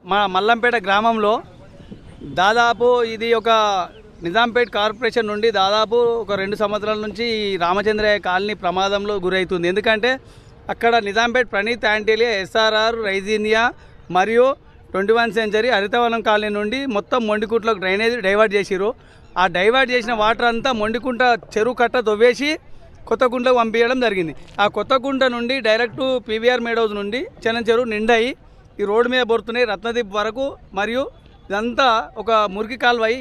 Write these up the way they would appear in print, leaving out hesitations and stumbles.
మా మల్లంపేట గ్రామంలో దాదాపు ఇది ఒక నిజాంపేట్ కార్పొరేషన్ నుండి దాదాపు ఒక 2 సంవత్సరాల నుంచి రామచంద్రయ్య కాలనీ ప్రమాదంలో గురవుతుంది. ఎందుకంటే అక్కడ నిజాంపేట్ ప్రణీత్ యాంటీలియా ఎస్ఆర్ఆర్ రైజీనియా మరియు 21 సెంచరీ హరితవనం కాలనీ నుండి మొత్తం మొండికుంటలోకి డ్రైనేజ్ డైవర్ట్ చేసిరు. ఆ డైవర్ట్ చేసిన వాటర్ అంతా మొండికుంట చెరువు కట్ట తవ్వేసి కొత్తకుంటకు పంపించడం జరిగింది. ఆ కొత్తకుంట నుండి డైరెక్ట్ పీవీఆర్ మేడోస్ నుండి చెనం చెరువు నిండాయి ఈ రోడ్డు మీద బొరుతున్నాయి రత్నదీప్ వరకు. మరియు ఇదంతా ఒక మురికి కాలువై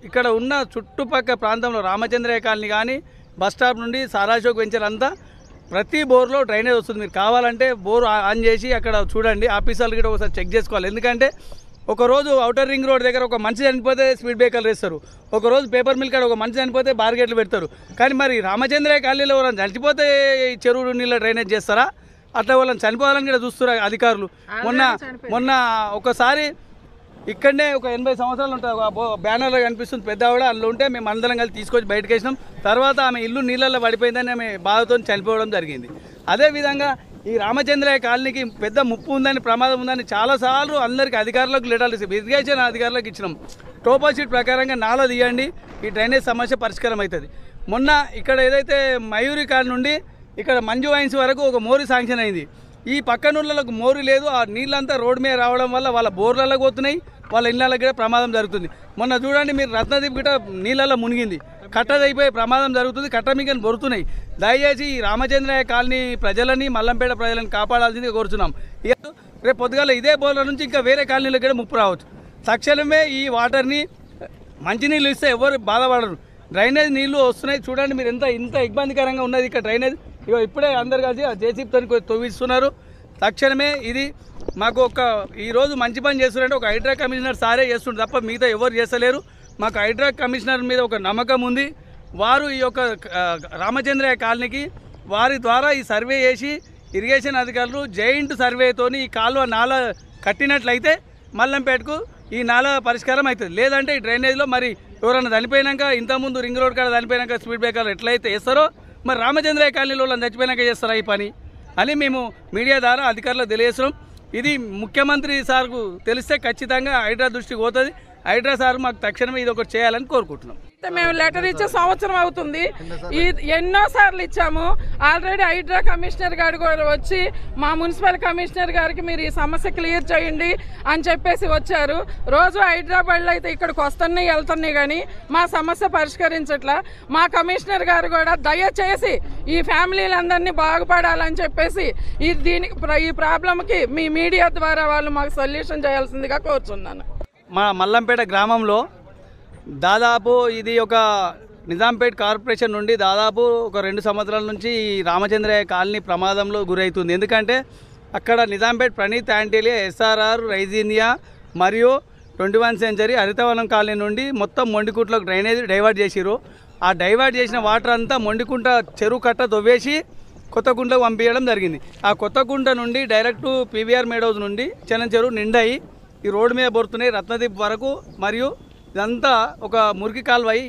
ఇక్కడ ఉన్న చుట్టుపక్కల ప్రాంతంలో రామచంద్రయ్య కాలనీ కానీ బస్ స్టాప్ నుండి సారాశోక్ వెంచర్ అంతా ప్రతి బోర్లో డ్రైనేజ్ వస్తుంది. మీరు కావాలంటే బోర్ ఆన్ చేసి అక్కడ చూడండి, ఆఫీసర్లు కూడా ఒకసారి చెక్ చేసుకోవాలి. ఎందుకంటే ఒకరోజు ఔటర్ రింగ్ రోడ్ దగ్గర ఒక మనిషి చనిపోతే స్పీడ్ బ్రేకర్లు వేస్తారు, ఒకరోజు పేపర్ మిల్ కాడ ఒక మనిషి చనిపోతే బార్గేట్లు పెడతారు. కానీ మరి రామచంద్రయ్య కాలనీలో ఎవరైనా చనిపోతే ఈ చెరువు నీళ్ళ డ్రైనేజ్ చేస్తారా? అట్లా వాళ్ళని చనిపోవాలని కూడా చూస్తున్నారు అధికారులు. మొన్న ఒకసారి ఇక్కడనే ఒక 80 సంవత్సరాలు ఉంటుంది బ్యానర్లో కనిపిస్తుంది పెద్ద ఆవిడ, అందులో ఉంటే మేము అందరం కలిసి తీసుకొచ్చి బయటకు వేసినాం. తర్వాత ఆమె ఇల్లు నీళ్ళల్లో పడిపోయిందని ఆమె బాధతో చనిపోవడం జరిగింది. అదేవిధంగా ఈ రామచంద్రయ్య కాలనీకి పెద్ద ముప్పు ఉందని ప్రమాదం ఉందని చాలాసార్లు అందరికీ అధికారులకు లెటర్లు ఇరిగేషన్ అధికారులకు ఇచ్చినాం. టోపో షీట్ ప్రకారంగా నాలా తీయండి, ఈ డ్రైనేజ్ సమస్య పరిష్కారం అవుతుంది. మొన్న ఇక్కడ ఏదైతే మయూరి కాలనీ నుండి ఇక్కడ మంజు వైన్స్ వరకు ఒక మోరీ శాంక్షన్ అయింది. ఈ పక్కనూళ్ళకు మోరీ లేదు, ఆ నీళ్ళంతా రోడ్డు మీద రావడం వల్ల వాళ్ళ బోర్లలో పోతున్నాయి, వాళ్ళ ఇళ్ళకి కూడా ప్రమాదం జరుగుతుంది. మొన్న చూడండి మీరు రత్నదీప్ గిట నీళ్ళల్లో మునిగింది, కట్టదైపోయి ప్రమాదం జరుగుతుంది, కట్ట మీకని బొరుతున్నాయి. దయచేసి ఈ రామచంద్రయ్య కాలనీ ప్రజలని మల్లంపేట ప్రజలను కాపాడాల్సిందిగా కోరుతున్నాం. రేపు పొద్దుగాల ఇదే బోర్ల నుంచి ఇంకా వేరే కాలనీలకు కూడా ముప్పు రావచ్చు. తక్షణమే ఈ వాటర్ని మంచినీళ్ళు ఇస్తే ఎవరు బాధపడరు. డ్రైనేజ్ నీళ్లు వస్తున్నాయి చూడండి మీరు, ఇంత ఇబ్బందికరంగా ఉన్నది ఇక్కడ డ్రైనేజ్. ఇగో ఇప్పుడే అందరు కలిసి జేసీబీతో తవ్విస్తున్నారు. తక్షణమే ఇది మాకు ఈరోజు మంచి పని చేస్తున్నారంటే ఒక హైడ్రా కమిషనర్ సారే చేస్తుండ్రు తప్ప మిగతా ఎవరు చేస్తలేరు. మాకు హైడ్రా కమిషనర్ మీద ఒక నమ్మకం ఉంది. వారు ఈ యొక్క రామచంద్రయ్య కాలనీకి వారి ద్వారా ఈ సర్వే చేసి ఇరిగేషన్ అధికారులు జాయింట్ సర్వేతోని ఈ కాలువ నాల కట్టినట్లయితే మల్లంపేటకు ఈ నాల పరిష్కారం అవుతుంది. లేదంటే ఈ డ్రైనేజ్లో మరి ఎవరైనా చనిపోయినాక ఇంతకుముందు రింగ్ రోడ్ కాడ చనిపోయినాక స్పీడ్ బ్రేకర్లు ఎట్లయితే వేస్తారో మరి రామచంద్రయ్య కాలనీలో వాళ్ళని చచ్చిపోయినాక చేస్తారా ఈ పని అని మేము మీడియా ద్వారా అధికారులకు తెలియజేస్తున్నాం. ఇది ముఖ్యమంత్రి సార్కు తెలిస్తే ఖచ్చితంగా హైడ్రా దృష్టికి పోతుంది. హైడ్రా సార్ మాకు తక్షణమే ఇది ఒకటి చేయాలని కోరుకుంటున్నాం. మేము లెటర్ ఇచ్చే సంవత్సరం అవుతుంది, ఎన్నో సార్లు ఇచ్చాము. ఆల్రెడీ హైడ్రా కమిషనర్ గారు కూడా వచ్చి మా మున్సిపల్ కమిషనర్ గారికి మీరు ఈ సమస్య క్లియర్ చేయండి అని చెప్పేసి వచ్చారు. రోజు హైదరాబాద్లో అయితే ఇక్కడికి వస్తున్నాయి వెళ్తున్నాయి కానీ మా సమస్య పరిష్కరించట్లా. మా కమిషనర్ గారు కూడా దయచేసి ఈ ఫ్యామిలీలందరినీ బాగుపడాలని చెప్పేసి ఈ ప్రాబ్లంకి మీ మీడియా ద్వారా వాళ్ళు మాకు సొల్యూషన్ చేయాల్సిందిగా కోరుచున్నాను. మా మల్లంపేట గ్రామంలో దాదాపు ఇది ఒక నిజాంపేట్ కార్పొరేషన్ నుండి దాదాపు ఒక 2 సంవత్సరాల నుంచి రామచంద్రయ్య కాలనీ ప్రమాదంలో గురవుతుంది. ఎందుకంటే అక్కడ నిజాంపేట్ ప్రణీత్ యాంటీలియా ఎస్ఆర్ఆర్ రైజీనియా మరియు 21 సెంచరీ హరితవనం కాలనీ నుండి మొత్తం మొండికుంటలోకి డ్రైనేజ్ డైవర్ట్ చేసిరు. ఆ డైవర్ట్ చేసిన వాటర్ అంతా మొండికుంట చెరువు కట్ట తవ్వేసి కొత్తకుంటకు పంపించడం జరిగింది. ఆ కొత్తకుంట నుండి డైరెక్ట్ పీవీఆర్ మేడోస్ నుండి చెనం చెరువు నిండాయి ఈ రోడ్డు మీద బొరుతున్నాయి రత్నదీప్ వరకు. మరియు ఇదంతా ఒక మురికి కాలువై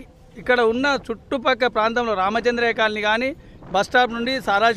ఇక్కడ ఉన్న చుట్టుపక్కల ప్రాంతంలో రామచంద్రయ్య కాలనీ కానీ బస్ స్టాప్ నుండి సారాశోక్